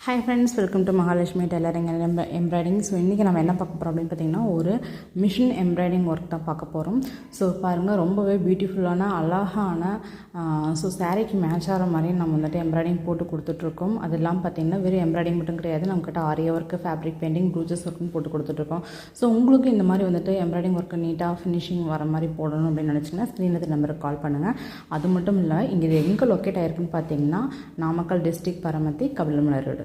Hi friends, welcome to Mahalakshmi tailoring and embroidering. So இன்றைக்கி நம்ம என்ன பார்க்க போகிறோம் அப்படின்னு பார்த்திங்கன்னா, ஒரு மிஷின் எம்ப்ராய்டிங் ஒர்க் தான் பார்க்க போகிறோம். ஸோ பாருங்கள், ரொம்பவே பியூட்டிஃபுல்லான அழகான ஸோ சாரீக்கு மேட்ச் ஆகிற மாதிரி நம்ம வந்துட்டு எம்ப்ராய்டிங் போட்டு கொடுத்துட்ருக்கோம். அது இல்லாமல் பார்த்திங்கன்னா வெறும் எம்ப்ராய்டிங் மட்டும் கிடையாது, நம்மக்கிட்ட ஆரிய ஒர்க்கு, ஃபேப்ரிக் பெயிண்டிங், ப்ரூச்சஸ் ஒர்க்கும் போட்டு கொடுத்துட்ருக்கோம். ஸோ உங்களுக்கு இந்த மாதிரி வந்துட்டு எம்ப்ராய்டிங் ஒர்க்கு நீட்டாக ஃபினிஷிங் வர மாதிரி போடணும் அப்படின்னு நினச்சிங்கன்னா ஸ்க்ரீனில் நம்பருக்கு கால் பண்ணுங்கள். அது மட்டும் இல்லை, இங்கே இது எங்கே லொக்கேட் ஆகிருக்குன்னு பார்த்தீங்கன்னா நாமக்கல் டிஸ்ட்ரிக்ட், பரமத்தி, கபிலமலை ரோடு.